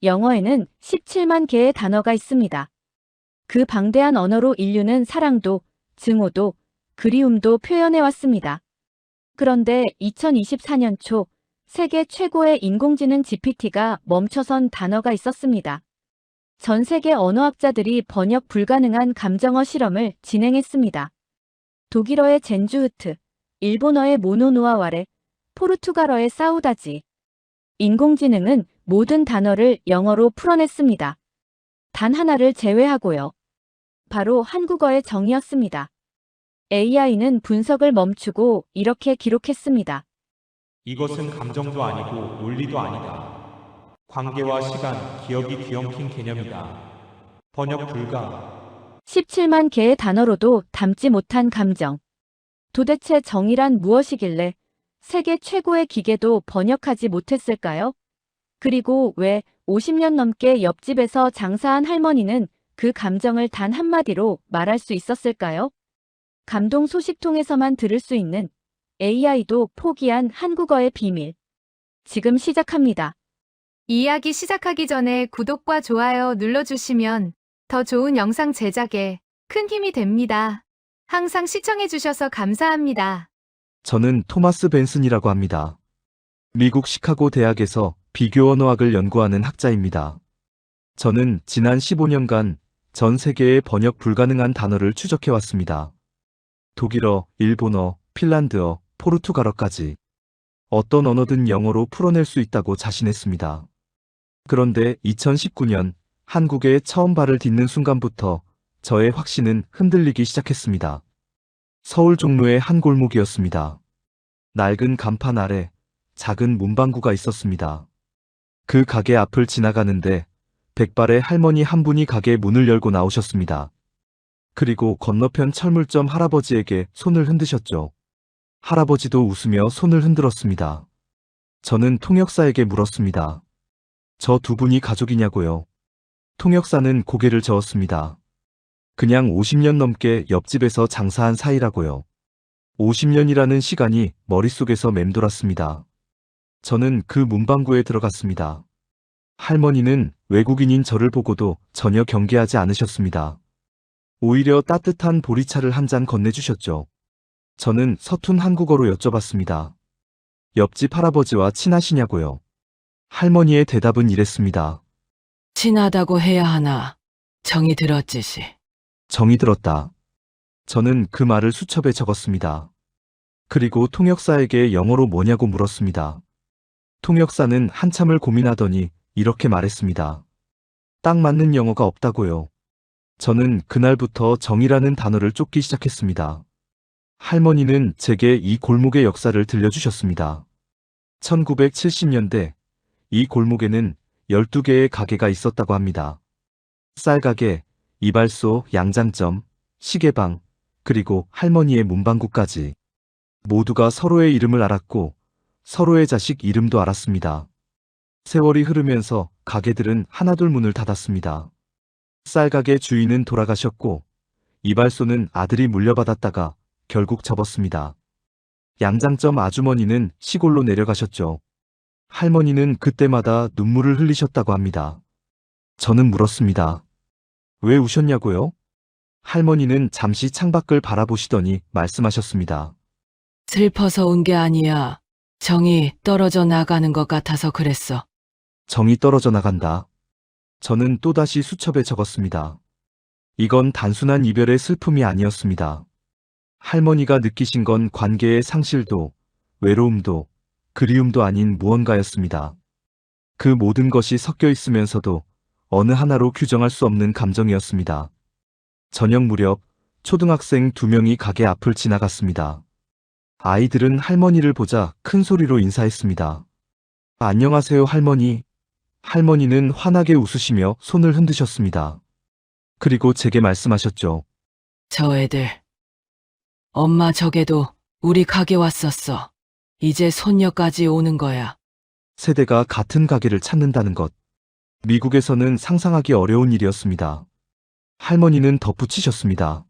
영어에는 17만 개의 단어가 있습니다. 그 방대한 언어로 인류는 사랑도, 증오도, 그리움도 표현해왔습니다. 그런데 2024년 초 세계 최고의 인공지능 GPT가 멈춰선 단어가 있었습니다. 전 세계 언어학자들이 번역 불가능한 감정어 실험을 진행했습니다. 독일어의 젠주흐트, 일본어의 모노누아와레, 포르투갈어의 사우다지. 인공지능은 모든 단어를 영어로 풀어냈습니다. 단 하나를 제외하고요. 바로 한국어의 정의였습니다. AI는 분석을 멈추고 이렇게 기록했습니다. 이것은 감정도 아니고 논리도 아니다. 관계와 시간, 기억이 뒤엉킨 개념이다. 번역 불가. 17만 개의 단어로도 담지 못한 감정. 도대체 정의란 무엇이길래 세계 최고의 기계도 번역하지 못했을까요? 그리고 왜 50년 넘게 옆집에서 장사한 할머니는 그 감정을 단 한마디로 말할 수 있었을까요? 감동 소식통에서만 들을 수 있는 AI도 포기한 한국어의 비밀. 지금 시작합니다. 이야기 시작하기 전에 구독과 좋아요 눌러주시면 더 좋은 영상 제작에 큰 힘이 됩니다. 항상 시청해주셔서 감사합니다. 저는 토마스 벤슨이라고 합니다. 미국 시카고 대학에서 비교 언어학을 연구하는 학자입니다. 저는 지난 15년간 전 세계의 번역 불가능한 단어를 추적해왔습니다. 독일어, 일본어, 핀란드어, 포르투갈어까지 어떤 언어든 영어로 풀어낼 수 있다고 자신했습니다. 그런데 2019년 한국에 처음 발을 딛는 순간부터 저의 확신은 흔들리기 시작했습니다. 서울 종로의 한 골목이었습니다. 낡은 간판 아래 작은 문방구가 있었습니다. 그 가게 앞을 지나가는데 백발의 할머니 한 분이 가게 문을 열고 나오셨습니다. 그리고 건너편 철물점 할아버지에게 손을 흔드셨죠. 할아버지도 웃으며 손을 흔들었습니다. 저는 통역사에게 물었습니다. 저 두 분이 가족이냐고요. 통역사는 고개를 저었습니다. 그냥 50년 넘게 옆집에서 장사한 사이라고요. 50년이라는 시간이 머릿속에서 맴돌았습니다. 저는 그 문방구에 들어갔습니다. 할머니는 외국인인 저를 보고도 전혀 경계하지 않으셨습니다. 오히려 따뜻한 보리차를 한 잔 건네주셨죠. 저는 서툰 한국어로 여쭤봤습니다. 옆집 할아버지와 친하시냐고요. 할머니의 대답은 이랬습니다. 친하다고 해야 하나. 정이 들었지시. 정이 들었다. 저는 그 말을 수첩에 적었습니다. 그리고 통역사에게 영어로 뭐냐고 물었습니다. 통역사는 한참을 고민하더니 이렇게 말했습니다. 딱 맞는 영어가 없다고요. 저는 그날부터 정이라는 단어를 쫓기 시작했습니다. 할머니는 제게 이 골목의 역사를 들려주셨습니다. 1970년대 이 골목에는 12개의 가게가 있었다고 합니다. 쌀가게, 이발소, 양장점, 시계방, 그리고 할머니의 문방구까지. 모두가 서로의 이름을 알았고 서로의 자식 이름도 알았습니다. 세월이 흐르면서 가게들은 하나둘 문을 닫았습니다. 쌀가게 주인은 돌아가셨고 이발소는 아들이 물려받았다가 결국 접었습니다. 양장점 아주머니는 시골로 내려가셨죠. 할머니는 그때마다 눈물을 흘리셨다고 합니다. 저는 물었습니다. 왜 우셨냐고요? 할머니는 잠시 창밖을 바라보시더니 말씀하셨습니다. 슬퍼서 운 게 아니야. 정이 떨어져 나가는 것 같아서 그랬어. 정이 떨어져 나간다. 저는 또다시 수첩에 적었습니다. 이건 단순한 이별의 슬픔이 아니었습니다. 할머니가 느끼신 건 관계의 상실도, 외로움도, 그리움도 아닌 무언가였습니다. 그 모든 것이 섞여 있으면서도 어느 하나로 규정할 수 없는 감정이었습니다. 저녁 무렵 초등학생 2명이 가게 앞을 지나갔습니다. 아이들은 할머니를 보자 큰 소리로 인사했습니다. 안녕하세요, 할머니. 할머니는 환하게 웃으시며 손을 흔드셨습니다. 그리고 제게 말씀하셨죠. 저 애들. 엄마 저게도 우리 가게 왔었어. 이제 손녀까지 오는 거야. 세대가 같은 가게를 찾는다는 것. 미국에서는 상상하기 어려운 일이었습니다. 할머니는 덧붙이셨습니다.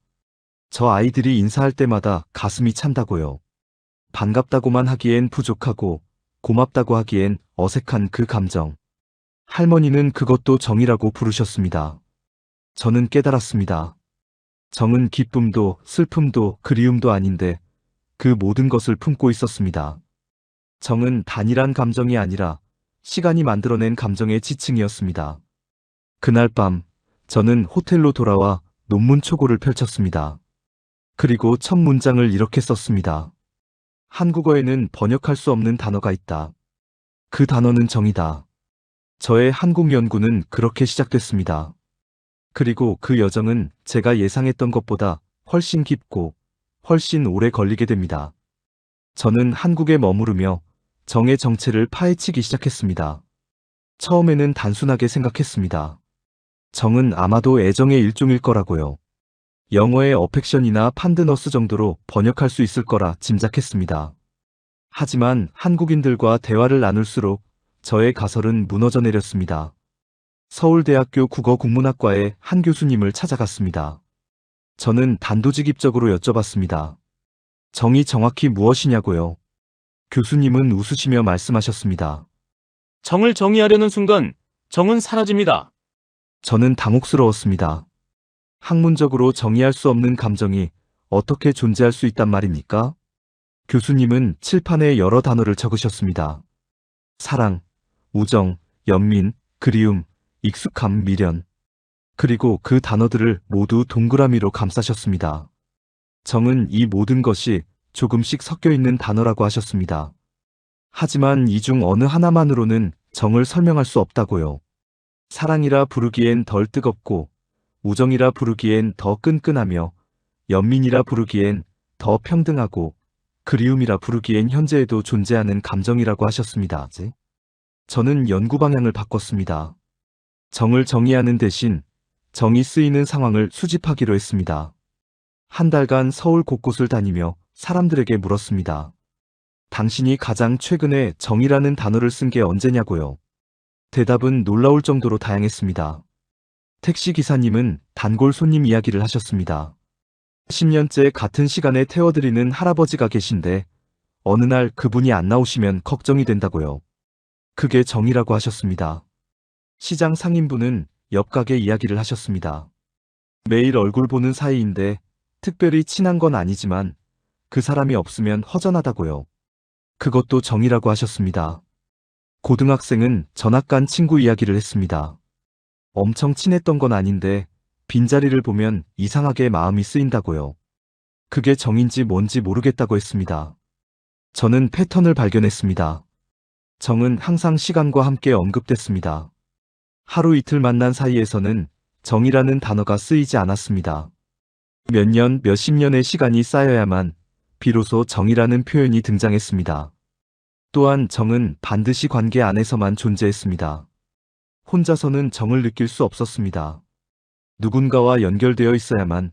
저 아이들이 인사할 때마다 가슴이 찬다고요. 반갑다고만 하기엔 부족하고 고맙다고 하기엔 어색한 그 감정. 할머니는 그것도 정이라고 부르셨습니다. 저는 깨달았습니다. 정은 기쁨도 슬픔도 그리움도 아닌데 그 모든 것을 품고 있었습니다. 정은 단일한 감정이 아니라 시간이 만들어낸 감정의 지층이었습니다. 그날 밤 저는 호텔로 돌아와 논문 초고를 펼쳤습니다. 그리고 첫 문장을 이렇게 썼습니다. 한국어에는 번역할 수 없는 단어가 있다. 그 단어는 정이다. 저의 한국 연구는 그렇게 시작됐습니다. 그리고 그 여정은 제가 예상했던 것보다 훨씬 깊고 훨씬 오래 걸리게 됩니다. 저는 한국에 머무르며 정의 정체를 파헤치기 시작했습니다. 처음에는 단순하게 생각했습니다. 정은 아마도 애정의 일종일 거라고요. 영어의 어펙션이나 판드너스 정도로 번역할 수 있을 거라 짐작했습니다. 하지만 한국인들과 대화를 나눌수록 저의 가설은 무너져 내렸습니다. 서울대학교 국어국문학과의 한 교수님을 찾아갔습니다. 저는 단도직입적으로 여쭤봤습니다. 정이 정확히 무엇이냐고요? 교수님은 웃으시며 말씀하셨습니다. 정을 정의하려는 순간 정은 사라집니다. 저는 당혹스러웠습니다. 학문적으로 정의할 수 없는 감정이 어떻게 존재할 수 있단 말입니까? 교수님은 칠판에 여러 단어를 적으셨습니다. 사랑, 우정, 연민, 그리움, 익숙함, 미련. 그리고 그 단어들을 모두 동그라미로 감싸셨습니다. 정은 이 모든 것이 조금씩 섞여 있는 단어라고 하셨습니다. 하지만 이 중 어느 하나만으로는 정을 설명할 수 없다고요. 사랑이라 부르기엔 덜 뜨겁고, 우정이라 부르기엔 더 끈끈하며, 연민이라 부르기엔 더 평등하고, 그리움이라 부르기엔 현재에도 존재하는 감정이라고 하셨습니다. 저는 연구 방향을 바꿨습니다. 정을 정의하는 대신 정이 쓰이는 상황을 수집하기로 했습니다. 한 달간 서울 곳곳을 다니며 사람들에게 물었습니다. 당신이 가장 최근에 정이라는 단어를 쓴 게 언제냐고요? 대답은 놀라울 정도로 다양했습니다. 택시 기사님은 단골 손님 이야기를 하셨습니다. 10년째 같은 시간에 태워드리는 할아버지가 계신데 어느 날 그분이 안 나오시면 걱정이 된다고요. 그게 정이라고 하셨습니다. 시장 상인분은 옆 가게 이야기를 하셨습니다. 매일 얼굴 보는 사이인데 특별히 친한 건 아니지만 그 사람이 없으면 허전하다고요. 그것도 정이라고 하셨습니다. 고등학생은 전학 간 친구 이야기를 했습니다. 엄청 친했던 건 아닌데 빈자리를 보면 이상하게 마음이 쓰인다고요. 그게 정인지 뭔지 모르겠다고 했습니다. 저는 패턴을 발견했습니다. 정은 항상 시간과 함께 언급됐습니다. 하루 이틀 만난 사이에서는 정이라는 단어가 쓰이지 않았습니다. 몇 년, 몇십 년의 시간이 쌓여야만 비로소 정이라는 표현이 등장했습니다. 또한 정은 반드시 관계 안에서만 존재했습니다. 혼자서는 정을 느낄 수 없었습니다. 누군가와 연결되어 있어야만,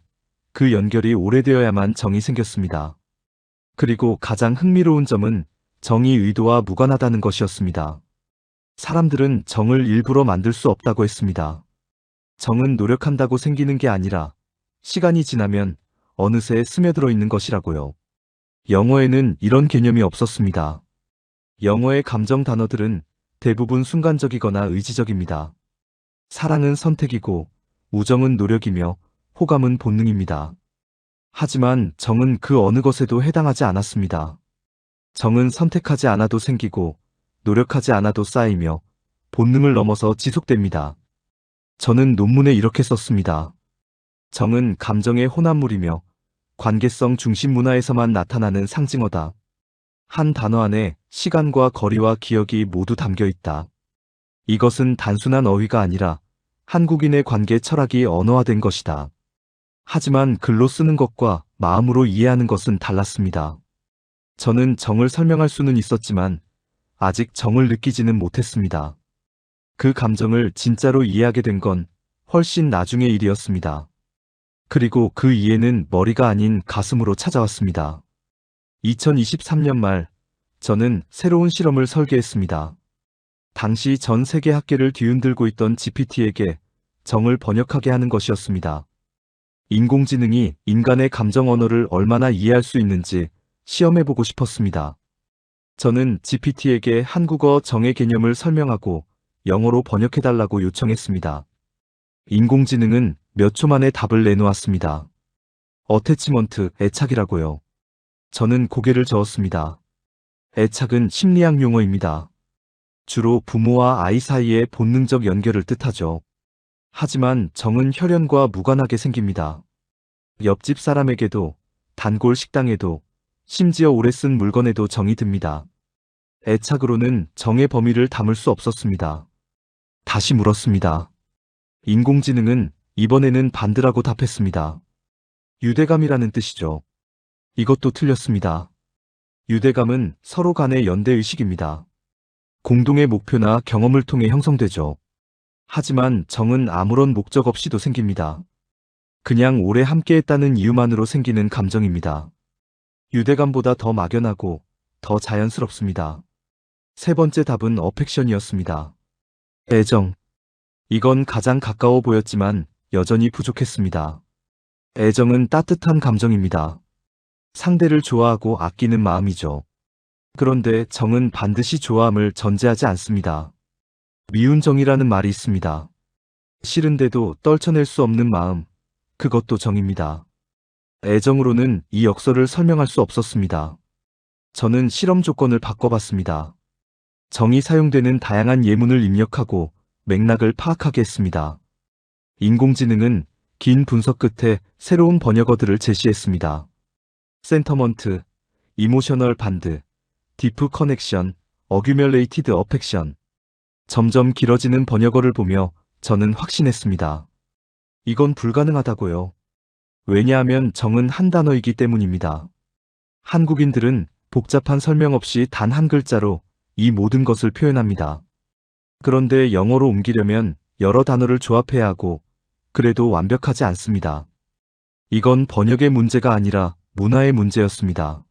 그 연결이 오래되어야만 정이 생겼습니다. 그리고 가장 흥미로운 점은 정이 의도와 무관하다는 것이었습니다. 사람들은 정을 일부러 만들 수 없다고 했습니다. 정은 노력한다고 생기는 게 아니라 시간이 지나면 어느새 스며들어 있는 것이라고요. 영어에는 이런 개념이 없었습니다. 영어의 감정 단어들은 대부분 순간적이거나 의지적입니다. 사랑은 선택이고 우정은 노력이며 호감은 본능입니다. 하지만 정은 그 어느 것에도 해당하지 않았습니다. 정은 선택하지 않아도 생기고 노력하지 않아도 쌓이며 본능을 넘어서 지속됩니다. 저는 논문에 이렇게 썼습니다. 정은 감정의 혼합물이며 관계성 중심 문화에서만 나타나는 상징어다. 한 단어 안에 시간과 거리와 기억이 모두 담겨 있다. 이것은 단순한 어휘가 아니라 한국인의 관계 철학이 언어화된 것이다. 하지만 글로 쓰는 것과 마음으로 이해하는 것은 달랐습니다. 저는 정을 설명할 수는 있었지만 아직 정을 느끼지는 못했습니다. 그 감정을 진짜로 이해하게 된 건 훨씬 나중의 일이었습니다. 그리고 그 이해는 머리가 아닌 가슴으로 찾아왔습니다. 2023년 말, 저는 새로운 실험을 설계했습니다. 당시 전 세계 학계를 뒤흔들고 있던 GPT에게 정을 번역하게 하는 것이었습니다. 인공지능이 인간의 감정 언어를 얼마나 이해할 수 있는지 시험해보고 싶었습니다. 저는 GPT에게 한국어 정의 개념을 설명하고 영어로 번역해달라고 요청했습니다. 인공지능은 몇 초 만에 답을 내놓았습니다. 어태치먼트, 애착이라고요. 저는 고개를 저었습니다. 애착은 심리학 용어입니다. 주로 부모와 아이 사이의 본능적 연결을 뜻하죠. 하지만 정은 혈연과 무관하게 생깁니다. 옆집 사람에게도, 단골 식당에도, 심지어 오래 쓴 물건에도 정이 듭니다. 애착으로는 정의 범위를 담을 수 없었습니다. 다시 물었습니다. 인공지능은 이번에는 반대라고 답했습니다. 유대감이라는 뜻이죠. 이것도 틀렸습니다. 유대감은 서로 간의 연대의식입니다. 공동의 목표나 경험을 통해 형성되죠. 하지만 정은 아무런 목적 없이도 생깁니다. 그냥 오래 함께했다는 이유만으로 생기는 감정입니다. 유대감보다 더 막연하고 더 자연스럽습니다. 세 번째 답은 어펙션이었습니다. 애정. 이건 가장 가까워 보였지만 여전히 부족했습니다. 애정은 따뜻한 감정입니다. 상대를 좋아하고 아끼는 마음이죠. 그런데 정은 반드시 좋아함을 전제하지 않습니다. 미운 정이라는 말이 있습니다. 싫은데도 떨쳐낼 수 없는 마음, 그것도 정입니다. 애정으로는 이 역설을 설명할 수 없었습니다. 저는 실험 조건을 바꿔봤습니다. 정이 사용되는 다양한 예문을 입력하고 맥락을 파악하게 했습니다. 인공지능은 긴 분석 끝에 새로운 번역어들을 제시했습니다. 센터먼트, 이모셔널 반드, 디프 커넥션, 어규뮬레이티드 어펙션. 점점 길어지는 번역어를 보며 저는 확신했습니다. 이건 불가능하다고요. 왜냐하면 정은 한 단어이기 때문입니다. 한국인들은 복잡한 설명 없이 단 한 글자로 이 모든 것을 표현합니다. 그런데 영어로 옮기려면 여러 단어를 조합해야 하고 그래도 완벽하지 않습니다. 이건 번역의 문제가 아니라 문화의 문제였습니다.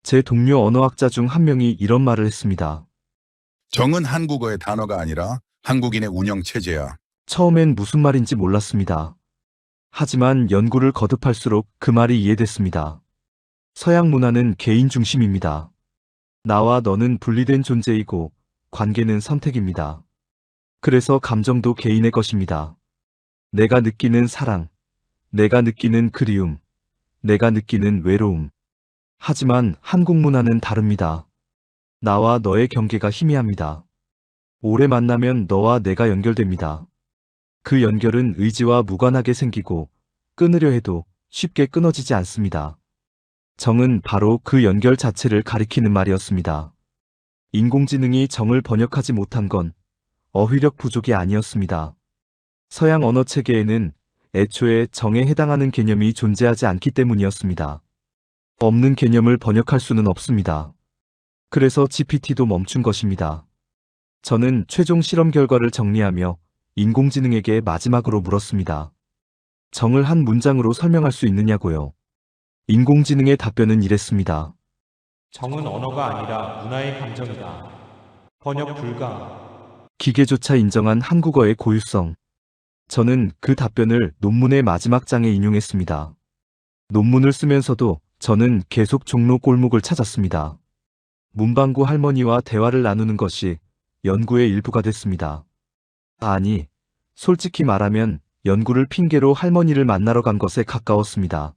제 동료 언어학자 중 한 명이 이런 말을 했습니다. 정은 한국어의 단어가 아니라 한국인의 운영체제야. 처음엔 무슨 말인지 몰랐습니다. 하지만 연구를 거듭할수록 그 말이 이해됐습니다. 서양 문화는 개인 중심입니다. 나와 너는 분리된 존재이고 관계는 선택입니다. 그래서 감정도 개인의 것입니다. 내가 느끼는 사랑, 내가 느끼는 그리움, 내가 느끼는 외로움. 하지만 한국 문화는 다릅니다. 나와 너의 경계가 희미합니다. 오래 만나면 너와 내가 연결됩니다. 그 연결은 의지와 무관하게 생기고 끊으려 해도 쉽게 끊어지지 않습니다. 정은 바로 그 연결 자체를 가리키는 말이었습니다. 인공지능이 정을 번역하지 못한 건 어휘력 부족이 아니었습니다. 서양 언어 체계에는 애초에 정에 해당하는 개념이 존재하지 않기 때문이었습니다. 없는 개념을 번역할 수는 없습니다. 그래서 GPT도 멈춘 것입니다. 저는 최종 실험 결과를 정리하며 인공지능에게 마지막으로 물었습니다. 정을 한 문장으로 설명할 수 있느냐고요. 인공지능의 답변은 이랬습니다. 정은 언어가 아니라 문화의 감정이다. 번역 불가. 기계조차 인정한 한국어의 고유성. 저는 그 답변을 논문의 마지막 장에 인용했습니다. 논문을 쓰면서도 저는 계속 종로 골목을 찾았습니다. 문방구 할머니와 대화를 나누는 것이 연구의 일부가 됐습니다. 아니, 솔직히 말하면 연구를 핑계로 할머니를 만나러 간 것에 가까웠습니다.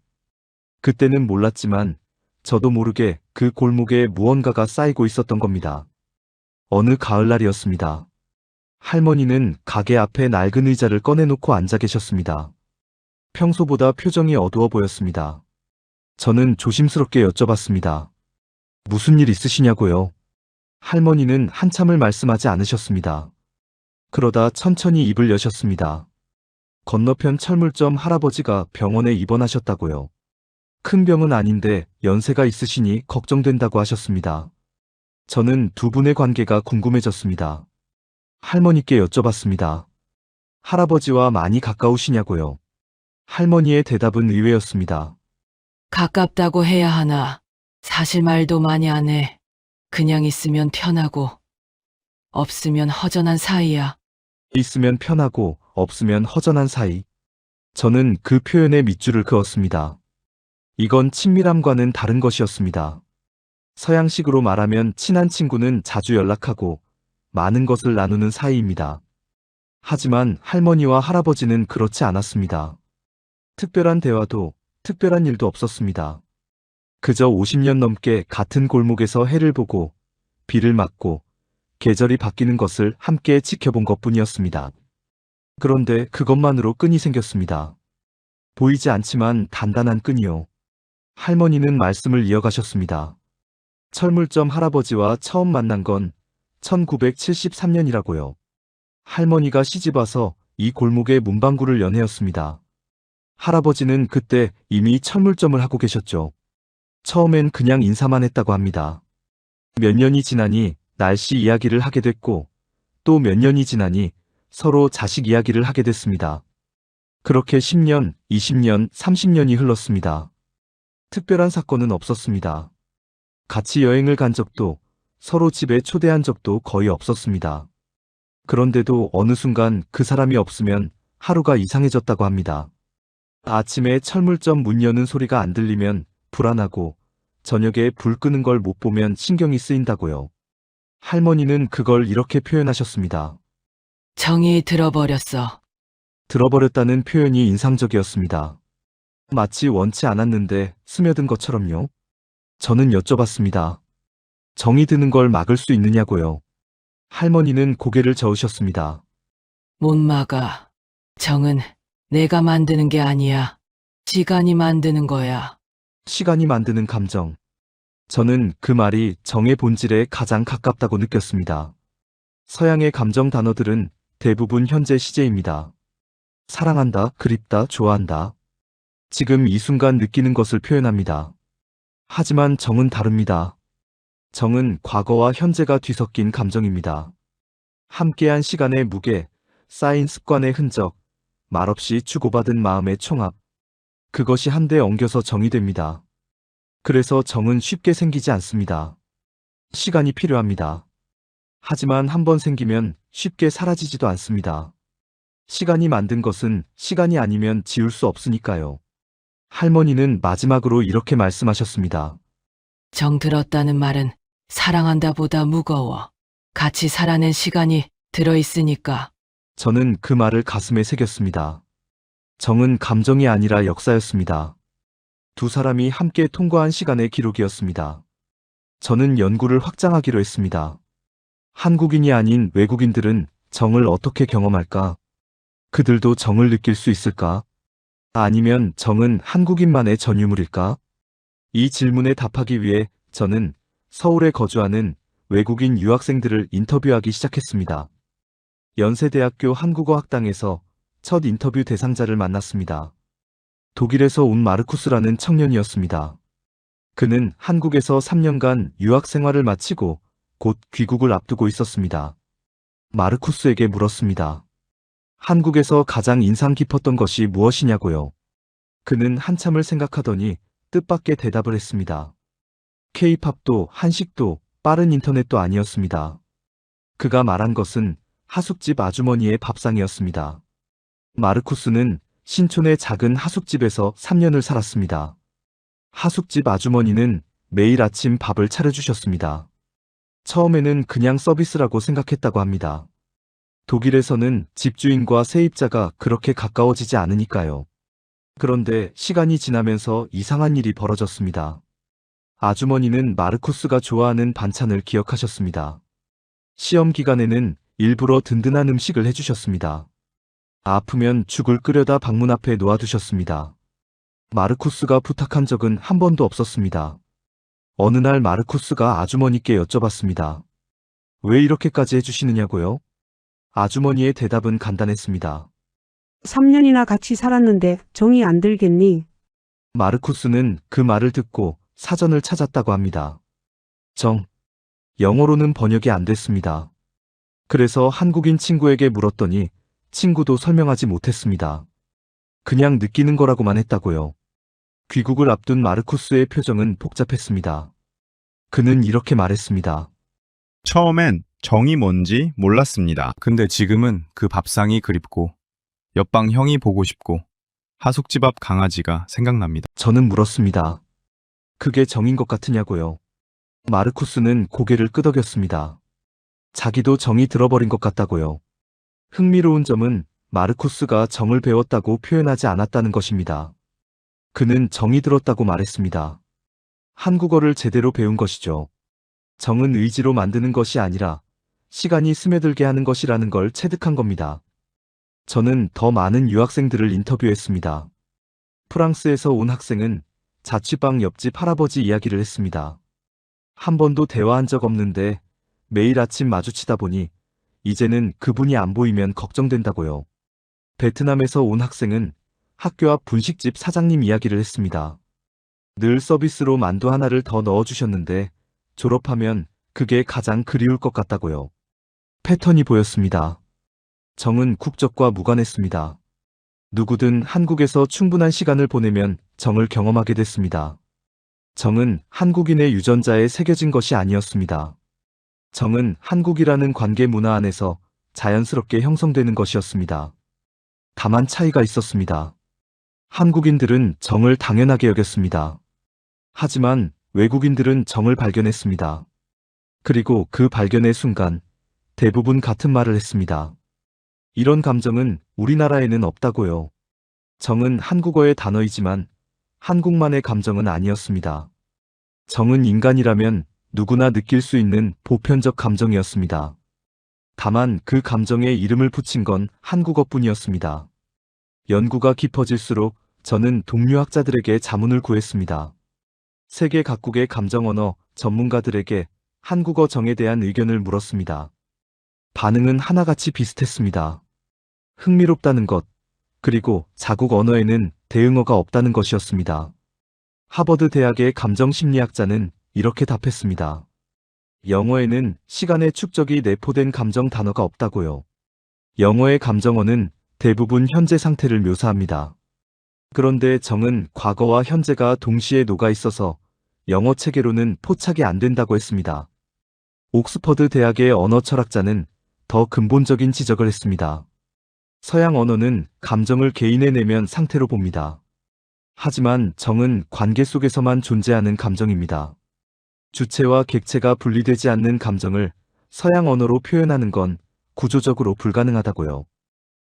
그때는 몰랐지만 저도 모르게 그 골목에 무언가가 쌓이고 있었던 겁니다. 어느 가을날이었습니다. 할머니는 가게 앞에 낡은 의자를 꺼내놓고 앉아 계셨습니다. 평소보다 표정이 어두워 보였습니다. 저는 조심스럽게 여쭤봤습니다. 무슨 일 있으시냐고요? 할머니는 한참을 말씀하지 않으셨습니다. 그러다 천천히 입을 여셨습니다. 건너편 철물점 할아버지가 병원에 입원하셨다고요. 큰 병은 아닌데 연세가 있으시니 걱정된다고 하셨습니다. 저는 두 분의 관계가 궁금해졌습니다. 할머니께 여쭤봤습니다. 할아버지와 많이 가까우시냐고요. 할머니의 대답은 의외였습니다. 가깝다고 해야 하나. 사실 말도 많이 안 해. 그냥 있으면 편하고 없으면 허전한 사이야. 있으면 편하고 없으면 허전한 사이. 저는 그 표현에 밑줄을 그었습니다. 이건 친밀함과는 다른 것이었습니다. 서양식으로 말하면 친한 친구는 자주 연락하고 많은 것을 나누는 사이입니다. 하지만 할머니와 할아버지는 그렇지 않았습니다. 특별한 대화도, 특별한 일도 없었습니다. 그저 50년 넘게 같은 골목에서 해를 보고, 비를 맞고, 계절이 바뀌는 것을 함께 지켜본 것뿐이었습니다. 그런데 그것만으로 끈이 생겼습니다. 보이지 않지만 단단한 끈이요. 할머니는 말씀을 이어가셨습니다. 철물점 할아버지와 처음 만난 건 1973년이라고요. 할머니가 시집와서 이 골목의 문방구를 연애였습니다. 할아버지는 그때 이미 철물점을 하고 계셨죠. 처음엔 그냥 인사만 했다고 합니다. 몇 년이 지나니 날씨 이야기를 하게 됐고, 또 몇 년이 지나니 서로 자식 이야기를 하게 됐습니다. 그렇게 10년, 20년, 30년이 흘렀습니다. 특별한 사건은 없었습니다. 같이 여행을 간 적도, 서로 집에 초대한 적도 거의 없었습니다. 그런데도 어느 순간 그 사람이 없으면 하루가 이상해졌다고 합니다. 아침에 철물점 문 여는 소리가 안 들리면 불안하고, 저녁에 불 끄는 걸 못 보면 신경이 쓰인다고요. 할머니는 그걸 이렇게 표현하셨습니다. 정이 들어버렸어. 들어버렸다는 표현이 인상적이었습니다. 마치 원치 않았는데 스며든 것처럼요. 저는 여쭤봤습니다. 정이 드는 걸 막을 수 있느냐고요. 할머니는 고개를 저으셨습니다. 못 막아. 정은 내가 만드는 게 아니야. 시간이 만드는 거야. 시간이 만드는 감정. 저는 그 말이 정의 본질에 가장 가깝다고 느꼈습니다. 서양의 감정 단어들은 대부분 현재 시제입니다. 사랑한다, 그립다, 좋아한다. 지금 이 순간 느끼는 것을 표현합니다. 하지만 정은 다릅니다. 정은 과거와 현재가 뒤섞인 감정입니다. 함께한 시간의 무게, 쌓인 습관의 흔적, 말없이 주고받은 마음의 총합. 그것이 한데 엉겨서 정이 됩니다. 그래서 정은 쉽게 생기지 않습니다. 시간이 필요합니다. 하지만 한번 생기면 쉽게 사라지지도 않습니다. 시간이 만든 것은 시간이 아니면 지울 수 없으니까요. 할머니는 마지막으로 이렇게 말씀하셨습니다. 정 들었다는 말은 사랑한다 보다 무거워. 같이 살아낸 시간이 들어있으니까. 저는 그 말을 가슴에 새겼습니다. 정은 감정이 아니라 역사였습니다. 두 사람이 함께 통과한 시간의 기록이었습니다. 저는 연구를 확장하기로 했습니다. 한국인이 아닌 외국인들은 정을 어떻게 경험할까? 그들도 정을 느낄 수 있을까? 아니면 정은 한국인만의 전유물일까? 이 질문에 답하기 위해 저는 서울에 거주하는 외국인 유학생들을 인터뷰하기 시작했습니다. 연세대학교 한국어학당에서 첫 인터뷰 대상자를 만났습니다. 독일에서 온 마르쿠스라는 청년이었습니다. 그는 한국에서 3년간 유학 생활을 마치고 곧 귀국을 앞두고 있었습니다. 마르쿠스에게 물었습니다. 한국에서 가장 인상 깊었던 것이 무엇이냐고요. 그는 한참을 생각하더니 뜻밖의 대답을 했습니다. K-팝도 한식도 빠른 인터넷도 아니었습니다. 그가 말한 것은 하숙집 아주머니의 밥상이었습니다. 마르쿠스는 신촌의 작은 하숙집에서 3년을 살았습니다. 하숙집 아주머니는 매일 아침 밥을 차려주셨습니다. 처음에는 그냥 서비스라고 생각했다고 합니다. 독일에서는 집주인과 세입자가 그렇게 가까워지지 않으니까요. 그런데 시간이 지나면서 이상한 일이 벌어졌습니다. 아주머니는 마르쿠스가 좋아하는 반찬을 기억하셨습니다. 시험 기간에는 일부러 든든한 음식을 해주셨습니다. 아프면 죽을 끓여다 방문 앞에 놓아두셨습니다. 마르쿠스가 부탁한 적은 한 번도 없었습니다. 어느 날 마르쿠스가 아주머니께 여쭤봤습니다. 왜 이렇게까지 해주시느냐고요? 아주머니의 대답은 간단했습니다. 3년이나 같이 살았는데 정이 안 들겠니? 마르쿠스는 그 말을 듣고 사전을 찾았다고 합니다. 정. 영어로는 번역이 안 됐습니다. 그래서 한국인 친구에게 물었더니 친구도 설명하지 못했습니다. 그냥 느끼는 거라고만 했다고요. 귀국을 앞둔 마르쿠스의 표정은 복잡했습니다. 그는 이렇게 말했습니다. 처음엔 정이 뭔지 몰랐습니다. 근데 지금은 그 밥상이 그립고 옆방 형이 보고 싶고 하숙집 앞 강아지가 생각납니다. 저는 물었습니다. 그게 정인 것 같으냐고요. 마르쿠스는 고개를 끄덕였습니다. 자기도 정이 들어버린 것 같다고요. 흥미로운 점은 마르쿠스가 정을 배웠다고 표현하지 않았다는 것입니다. 그는 정이 들었다고 말했습니다. 한국어를 제대로 배운 것이죠. 정은 의지로 만드는 것이 아니라 시간이 스며들게 하는 것이라는 걸 체득한 겁니다. 저는 더 많은 유학생들을 인터뷰했습니다. 프랑스에서 온 학생은 자취방 옆집 할아버지 이야기를 했습니다. 한 번도 대화한 적 없는데 매일 아침 마주치다 보니 이제는 그분이 안 보이면 걱정된다고요. 베트남에서 온 학생은 학교 앞 분식집 사장님 이야기를 했습니다. 늘 서비스로 만두 하나를 더 넣어주셨는데 졸업하면 그게 가장 그리울 것 같다고요. 패턴이 보였습니다. 정은 국적과 무관했습니다. 누구든 한국에서 충분한 시간을 보내면 정을 경험하게 됐습니다. 정은 한국인의 유전자에 새겨진 것이 아니었습니다. 정은 한국이라는 관계 문화 안에서 자연스럽게 형성되는 것이었습니다. 다만 차이가 있었습니다. 한국인들은 정을 당연하게 여겼습니다. 하지만 외국인들은 정을 발견했습니다. 그리고 그 발견의 순간 대부분 같은 말을 했습니다. 이런 감정은 우리나라에는 없다고요. 정은 한국어의 단어이지만 한국만의 감정은 아니었습니다. 정은 인간이라면 누구나 느낄 수 있는 보편적 감정이었습니다. 다만 그 감정에 이름을 붙인 건 한국어뿐이었습니다. 연구가 깊어질수록 저는 동료학자들에게 자문을 구했습니다. 세계 각국의 감정 언어 전문가들에게 한국어 정에 대한 의견을 물었습니다. 반응은 하나같이 비슷했습니다. 흥미롭다는 것, 그리고 자국 언어에는 대응어가 없다는 것이었습니다. 하버드 대학의 감정심리학자는 이렇게 답했습니다. 영어에는 시간의 축적이 내포된 감정 단어가 없다고요. 영어의 감정어는 대부분 현재 상태를 묘사합니다. 그런데 정은 과거와 현재가 동시에 녹아 있어서 영어 체계로는 포착이 안 된다고 했습니다. 옥스퍼드 대학의 언어 철학자는 더 근본적인 지적을 했습니다. 서양 언어는 감정을 개인의 내면 상태로 봅니다. 하지만 정은 관계 속에서만 존재하는 감정입니다. 주체와 객체가 분리되지 않는 감정을 서양 언어로 표현하는 건 구조적으로 불가능하다고요.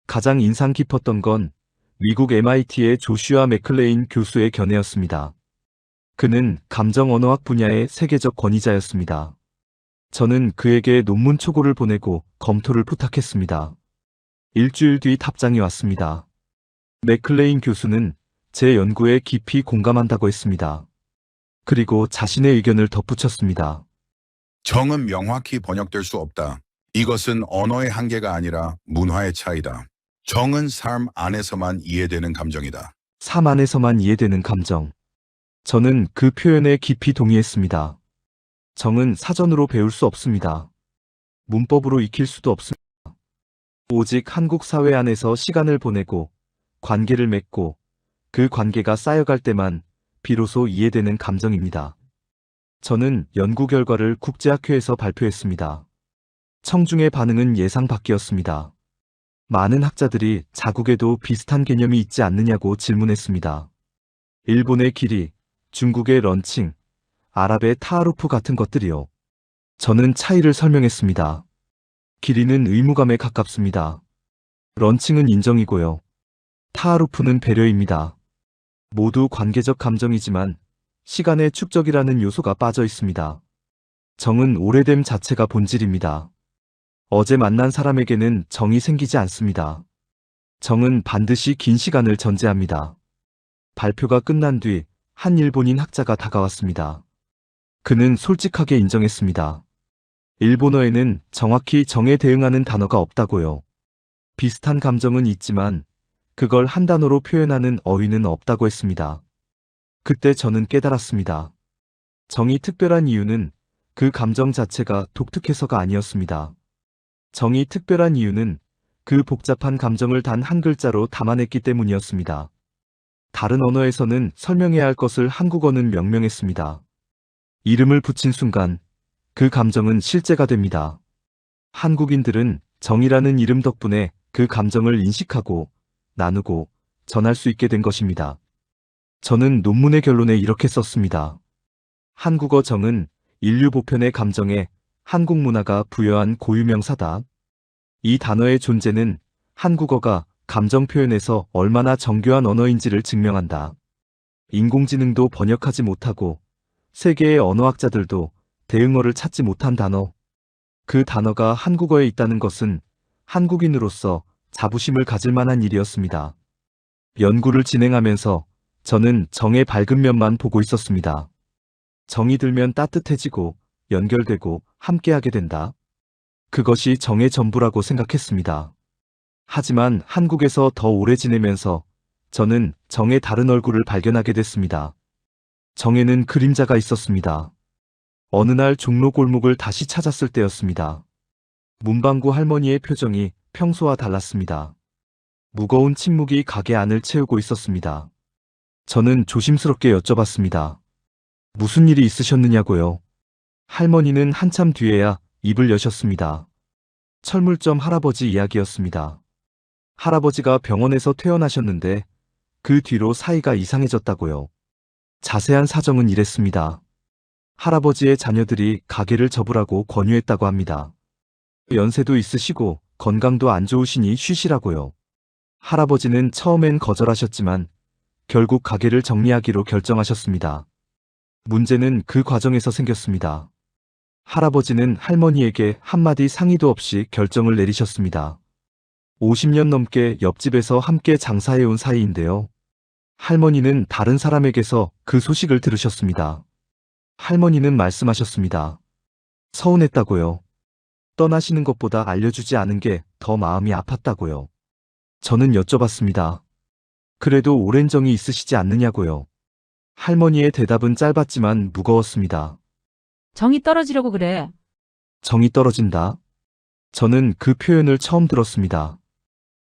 가장 인상 깊었던 건 미국 MIT의 조슈아 맥클레인 교수의 견해였습니다. 그는 감정 언어학 분야의 세계적 권위자였습니다. 저는 그에게 논문 초고를 보내고 검토를 부탁했습니다. 일주일 뒤 답장이 왔습니다. 맥클레인 교수는 제 연구에 깊이 공감한다고 했습니다. 그리고 자신의 의견을 덧붙였습니다. 정은 명확히 번역될 수 없다. 이것은 언어의 한계가 아니라 문화의 차이다. 정은 삶 안에서만 이해되는 감정이다. 삶 안에서만 이해되는 감정. 저는 그 표현에 깊이 동의했습니다. 정은 사전으로 배울 수 없습니다. 문법으로 익힐 수도 없습니다. 오직 한국 사회 안에서 시간을 보내고 관계를 맺고 그 관계가 쌓여갈 때만 비로소 이해되는 감정입니다. 저는 연구 결과를 국제학회에서 발표했습니다. 청중의 반응은 예상 밖이었습니다. 많은 학자들이 자국에도 비슷한 개념이 있지 않느냐고 질문했습니다. 일본의 길이, 중국의 런칭, 아랍의 타하루프 같은 것들이요. 저는 차이를 설명했습니다. 길이는 의무감에 가깝습니다. 런칭은 인정이고요. 타하루프는 배려입니다. 모두 관계적 감정이지만 시간의 축적이라는 요소가 빠져 있습니다. 정은 오래됨 자체가 본질입니다. 어제 만난 사람에게는 정이 생기지 않습니다. 정은 반드시 긴 시간을 전제합니다. 발표가 끝난 뒤 한 일본인 학자가 다가왔습니다. 그는 솔직하게 인정했습니다. 일본어에는 정확히 정에 대응하는 단어가 없다고요. 비슷한 감정은 있지만 그걸 한 단어로 표현하는 어휘는 없다고 했습니다. 그때 저는 깨달았습니다. 정이 특별한 이유는 그 감정 자체가 독특해서가 아니었습니다. 정이 특별한 이유는 그 복잡한 감정을 단 한 글자로 담아냈기 때문이었습니다. 다른 언어에서는 설명해야 할 것을 한국어는 명명했습니다. 이름을 붙인 순간 그 감정은 실제가 됩니다. 한국인들은 정이라는 이름 덕분에 그 감정을 인식하고 나누고 전할 수 있게 된 것입니다. 저는 논문의 결론에 이렇게 썼습니다. 한국어 정은 인류 보편의 감정에 한국 문화가 부여한 고유명사다. 이 단어의 존재는 한국어가 감정 표현에서 얼마나 정교한 언어인지를 증명한다. 인공지능도 번역하지 못하고 세계의 언어학자들도 대응어를 찾지 못한 단어. 그 단어가 한국어에 있다는 것은 한국인으로서 자부심을 가질 만한 일이었습니다. 연구를 진행하면서 저는 정의 밝은 면만 보고 있었습니다. 정이 들면 따뜻해지고 연결되고 함께하게 된다. 그것이 정의 전부라고 생각했습니다. 하지만 한국에서 더 오래 지내면서 저는 정의 다른 얼굴을 발견하게 됐습니다. 정에는 그림자가 있었습니다. 어느 날 종로 골목을 다시 찾았을 때였습니다. 문방구 할머니의 표정이 평소와 달랐습니다. 무거운 침묵이 가게 안을 채우고 있었습니다. 저는 조심스럽게 여쭤봤습니다. 무슨 일이 있으셨느냐고요? 할머니는 한참 뒤에야 입을 여셨습니다. 철물점 할아버지 이야기였습니다. 할아버지가 병원에서 퇴원하셨는데 그 뒤로 사이가 이상해졌다고요. 자세한 사정은 이랬습니다. 할아버지의 자녀들이 가게를 접으라고 권유했다고 합니다. 연세도 있으시고 건강도 안 좋으시니 쉬시라고요. 할아버지는 처음엔 거절하셨지만 결국 가게를 정리하기로 결정하셨습니다. 문제는 그 과정에서 생겼습니다. 할아버지는 할머니에게 한마디 상의도 없이 결정을 내리셨습니다. 50년 넘게 옆집에서 함께 장사해온 사이인데요. 할머니는 다른 사람에게서 그 소식을 들으셨습니다. 할머니는 말씀하셨습니다. 서운했다고요. 떠나시는 것보다 알려주지 않은 게 더 마음이 아팠다고요. 저는 여쭤봤습니다. 그래도 오랜 정이 있으시지 않느냐고요. 할머니의 대답은 짧았지만 무거웠습니다. 정이 떨어지려고 그래. 정이 떨어진다. 저는 그 표현을 처음 들었습니다.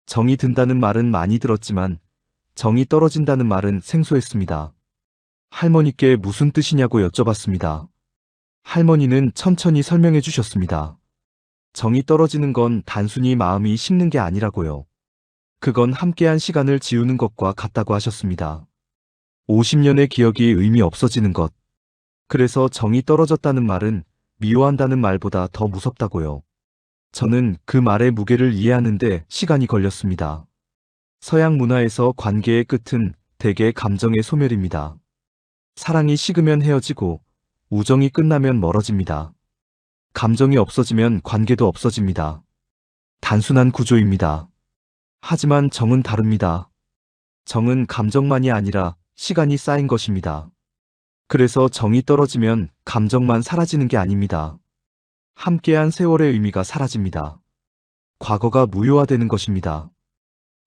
정이 든다는 말은 많이 들었지만 정이 떨어진다는 말은 생소했습니다. 할머니께 무슨 뜻이냐고 여쭤봤습니다. 할머니는 천천히 설명해 주셨습니다. 정이 떨어지는 건 단순히 마음이 식는 게 아니라고요. 그건 함께한 시간을 지우는 것과 같다고 하셨습니다. 50년의 기억이 의미 없어지는 것. 그래서 정이 떨어졌다는 말은 미워한다는 말보다 더 무섭다고요. 저는 그 말의 무게를 이해하는데 시간이 걸렸습니다. 서양 문화에서 관계의 끝은 대개 감정의 소멸입니다. 사랑이 식으면 헤어지고 우정이 끝나면 멀어집니다. 감정이 없어지면 관계도 없어집니다. 단순한 구조입니다. 하지만 정은 다릅니다. 정은 감정만이 아니라 시간이 쌓인 것입니다. 그래서 정이 떨어지면 감정만 사라지는 게 아닙니다. 함께한 세월의 의미가 사라집니다. 과거가 무효화되는 것입니다.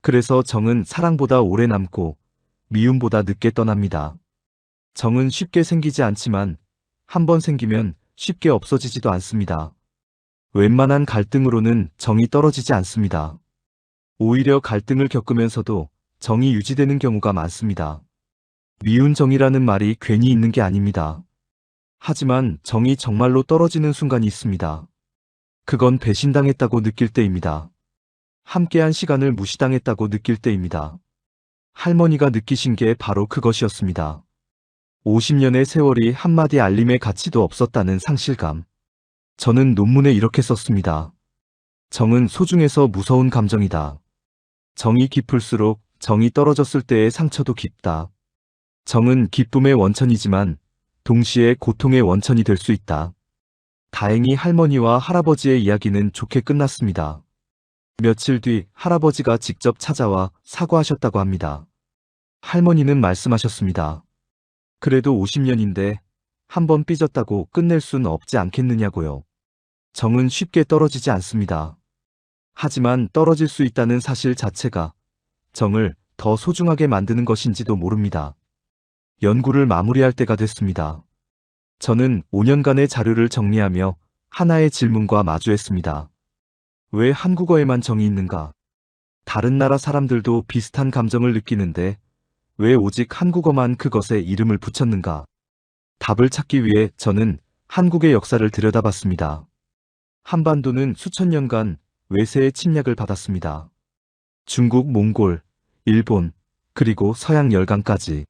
그래서 정은 사랑보다 오래 남고 미움보다 늦게 떠납니다. 정은 쉽게 생기지 않지만 한번 생기면 쉽게 없어지지도 않습니다. 웬만한 갈등으로는 정이 떨어지지 않습니다. 오히려 갈등을 겪으면서도 정이 유지되는 경우가 많습니다. 미운 정이라는 말이 괜히 있는 게 아닙니다. 하지만 정이 정말로 떨어지는 순간이 있습니다. 그건 배신당했다고 느낄 때입니다. 함께한 시간을 무시당했다고 느낄 때입니다. 할머니가 느끼신 게 바로 그것이었습니다. 50년의 세월이 한마디 알림의 가치도 없었다는 상실감. 저는 논문에 이렇게 썼습니다. 정은 소중해서 무서운 감정이다. 정이 깊을수록 정이 떨어졌을 때의 상처도 깊다. 정은 기쁨의 원천이지만 동시에 고통의 원천이 될 수 있다. 다행히 할머니와 할아버지의 이야기는 좋게 끝났습니다. 며칠 뒤 할아버지가 직접 찾아와 사과하셨다고 합니다. 할머니는 말씀하셨습니다. 그래도 50년인데 한 번 삐졌다고 끝낼 순 없지 않겠느냐고요. 정은 쉽게 떨어지지 않습니다. 하지만 떨어질 수 있다는 사실 자체가 정을 더 소중하게 만드는 것인지도 모릅니다. 연구를 마무리할 때가 됐습니다. 저는 5년간의 자료를 정리하며 하나의 질문과 마주했습니다. 왜 한국어에만 정이 있는가? 다른 나라 사람들도 비슷한 감정을 느끼는데 왜 오직 한국어만 그것에 이름을 붙였는가? 답을 찾기 위해 저는 한국의 역사를 들여다봤습니다. 한반도는 수천 년간 외세의 침략을 받았습니다. 중국, 몽골, 일본, 그리고 서양 열강까지.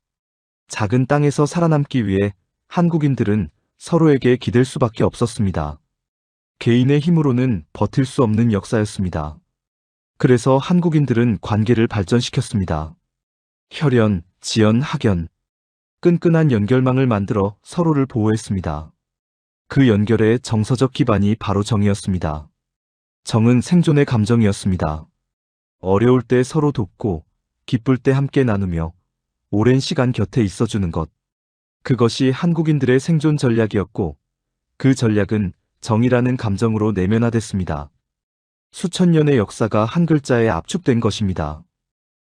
작은 땅에서 살아남기 위해 한국인들은 서로에게 기댈 수밖에 없었습니다. 개인의 힘으로는 버틸 수 없는 역사였습니다. 그래서 한국인들은 관계를 발전시켰습니다. 혈연, 지연, 학연. 끈끈한 연결망을 만들어 서로를 보호했습니다. 그 연결의 정서적 기반이 바로 정이었습니다. 정은 생존의 감정이었습니다. 어려울 때 서로 돕고, 기쁠 때 함께 나누며, 오랜 시간 곁에 있어주는 것. 그것이 한국인들의 생존 전략이었고, 그 전략은 정이라는 감정으로 내면화됐습니다. 수천 년의 역사가 한 글자에 압축된 것입니다.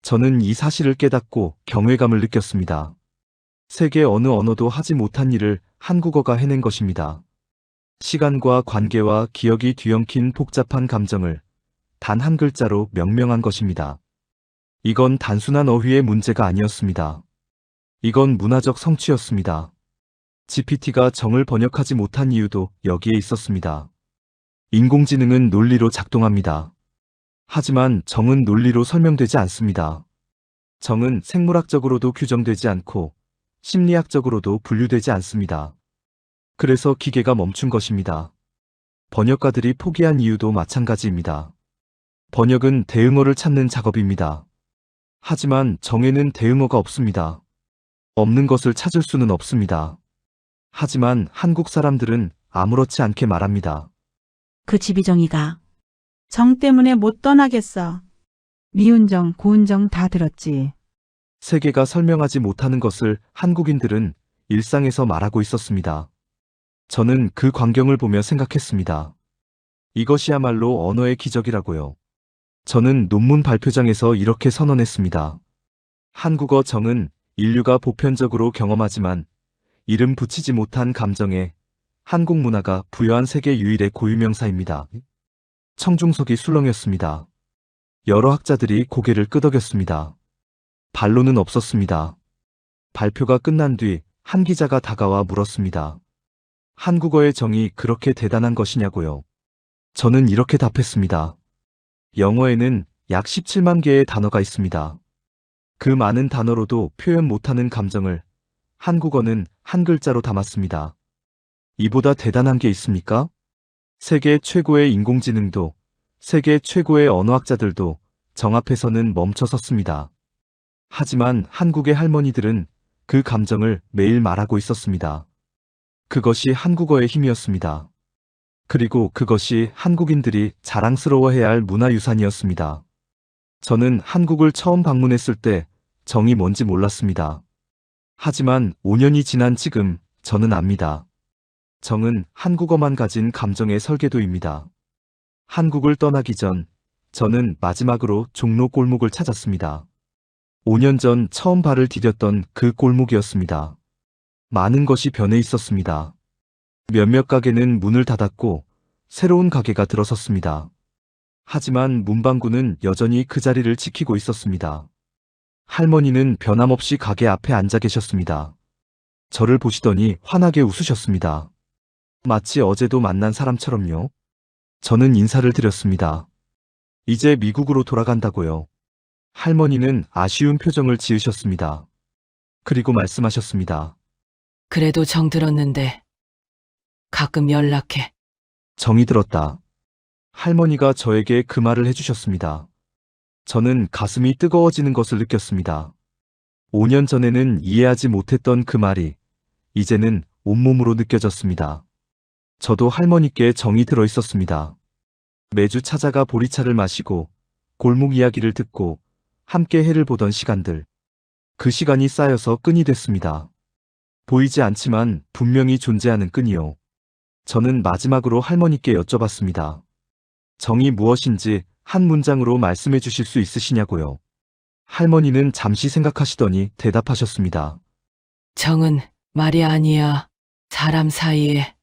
저는 이 사실을 깨닫고 경외감을 느꼈습니다. 세계 어느 언어도 하지 못한 일을 한국어가 해낸 것입니다. 시간과 관계와 기억이 뒤엉킨 복잡한 감정을 단 한 글자로 명명한 것입니다. 이건 단순한 어휘의 문제가 아니었습니다. 이건 문화적 성취였습니다. GPT가 정을 번역하지 못한 이유도 여기에 있었습니다. 인공지능은 논리로 작동합니다. 하지만 정은 논리로 설명되지 않습니다. 정은 생물학적으로도 규정되지 않고 심리학적으로도 분류되지 않습니다. 그래서 기계가 멈춘 것입니다. 번역가들이 포기한 이유도 마찬가지입니다. 번역은 대응어를 찾는 작업입니다. 하지만 정에는 대응어가 없습니다. 없는 것을 찾을 수는 없습니다. 하지만 한국 사람들은 아무렇지 않게 말합니다. 그 집이 정이가. 정 때문에 못 떠나겠어. 미운 정, 고운 정 다 들었지. 세계가 설명하지 못하는 것을 한국인들은 일상에서 말하고 있었습니다. 저는 그 광경을 보며 생각했습니다. 이것이야말로 언어의 기적이라고요. 저는 논문 발표장에서 이렇게 선언했습니다. 한국어 정은 인류가 보편적으로 경험하지만 이름 붙이지 못한 감정에 한국 문화가 부여한 세계 유일의 고유명사입니다. 청중석이 술렁였습니다. 여러 학자들이 고개를 끄덕였습니다. 반론은 없었습니다. 발표가 끝난 뒤 한 기자가 다가와 물었습니다. 한국어의 정이 그렇게 대단한 것이냐고요. 저는 이렇게 답했습니다. 영어에는 약 17만 개의 단어가 있습니다. 그 많은 단어로도 표현 못하는 감정을 한국어는 한 글자로 담았습니다. 이보다 대단한 게 있습니까? 세계 최고의 인공지능도, 세계 최고의 언어학자들도 정 앞에서는 멈춰섰습니다. 하지만 한국의 할머니들은 그 감정을 매일 말하고 있었습니다. 그것이 한국어의 힘이었습니다. 그리고 그것이 한국인들이 자랑스러워해야 할 문화유산이었습니다. 저는 한국을 처음 방문했을 때 정이 뭔지 몰랐습니다. 하지만 5년이 지난 지금 저는 압니다. 정은 한국어만 가진 감정의 설계도입니다. 한국을 떠나기 전 저는 마지막으로 종로 골목을 찾았습니다. 5년 전 처음 발을 디뎠던 그 골목이었습니다. 많은 것이 변해 있었습니다. 몇몇 가게는 문을 닫았고 새로운 가게가 들어섰습니다. 하지만 문방구는 여전히 그 자리를 지키고 있었습니다. 할머니는 변함없이 가게 앞에 앉아 계셨습니다. 저를 보시더니 환하게 웃으셨습니다. 마치 어제도 만난 사람처럼요. 저는 인사를 드렸습니다. 이제 미국으로 돌아간다고요. 할머니는 아쉬운 표정을 지으셨습니다. 그리고 말씀하셨습니다. 그래도 정 들었는데 가끔 연락해. 정이 들었다. 할머니가 저에게 그 말을 해주셨습니다. 저는 가슴이 뜨거워지는 것을 느꼈습니다. 5년 전에는 이해하지 못했던 그 말이 이제는 온몸으로 느껴졌습니다. 저도 할머니께 정이 들어 있었습니다. 매주 찾아가 보리차를 마시고 골목 이야기를 듣고 함께 해를 보던 시간들. 그 시간이 쌓여서 끈이 됐습니다. 보이지 않지만 분명히 존재하는 끈이요. 저는 마지막으로 할머니께 여쭤봤습니다. 정이 무엇인지 한 문장으로 말씀해 주실 수 있으시냐고요. 할머니는 잠시 생각하시더니 대답하셨습니다. 정은 말이 아니야. 사람 사이의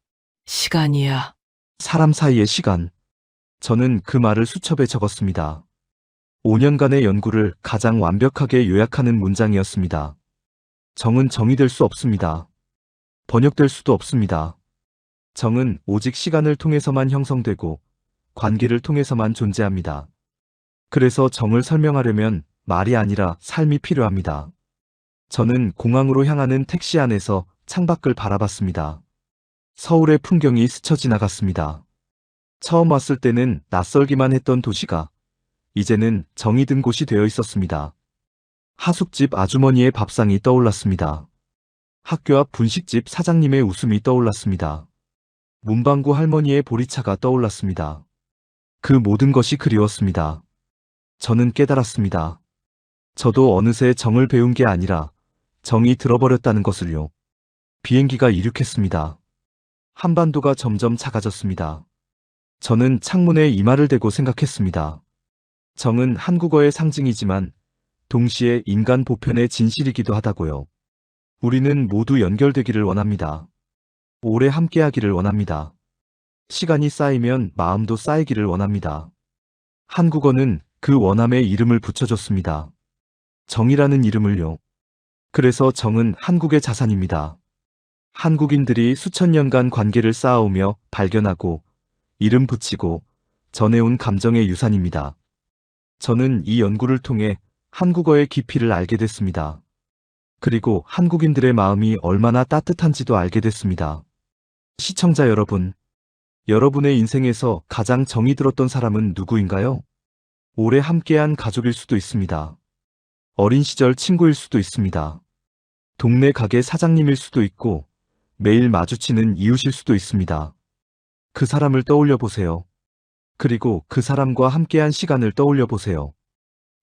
시간이야. 사람 사이의 시간. 저는 그 말을 수첩에 적었습니다. 5년간의 연구를 가장 완벽하게 요약하는 문장이었습니다. 정은 정이 될 수 없습니다. 번역될 수도 없습니다. 정은 오직 시간을 통해서만 형성되고 관계를 통해서만 존재합니다. 그래서 정을 설명하려면 말이 아니라 삶이 필요합니다. 저는 공항으로 향하는 택시 안에서 창밖을 바라봤습니다. 서울의 풍경이 스쳐 지나갔습니다. 처음 왔을 때는 낯설기만 했던 도시가 이제는 정이 든 곳이 되어 있었습니다. 하숙집 아주머니의 밥상이 떠올랐습니다. 학교 앞 분식집 사장님의 웃음이 떠올랐습니다. 문방구 할머니의 보리차가 떠올랐습니다. 그 모든 것이 그리웠습니다. 저는 깨달았습니다. 저도 어느새 정을 배운 게 아니라 정이 들어버렸다는 것을요. 비행기가 이륙했습니다. 한반도가 점점 작아졌습니다. 저는 창문에 이마를 대고 생각했습니다. 정은 한국어의 상징이지만 동시에 인간 보편의 진실이기도 하다고요. 우리는 모두 연결되기를 원합니다. 오래 함께하기를 원합니다. 시간이 쌓이면 마음도 쌓이기를 원합니다. 한국어는 그 원함에 이름을 붙여줬습니다. 정이라는 이름을요. 그래서 정은 한국의 자산입니다. 한국인들이 수천 년간 관계를 쌓아오며 발견하고 이름 붙이고 전해온 감정의 유산입니다. 저는 이 연구를 통해 한국어의 깊이를 알게 됐습니다. 그리고 한국인들의 마음이 얼마나 따뜻한지도 알게 됐습니다. 시청자 여러분, 여러분의 인생에서 가장 정이 들었던 사람은 누구인가요? 오래 함께한 가족일 수도 있습니다. 어린 시절 친구일 수도 있습니다. 동네 가게 사장님일 수도 있고 매일 마주치는 이웃일 수도 있습니다. 그 사람을 떠올려 보세요. 그리고 그 사람과 함께한 시간을 떠올려 보세요.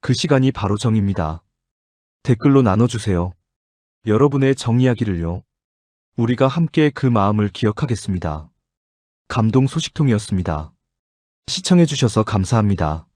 그 시간이 바로 정입니다. 댓글로 나눠주세요. 여러분의 정 이야기를요. 우리가 함께 그 마음을 기억하겠습니다. 감동 소식통이었습니다. 시청해주셔서 감사합니다.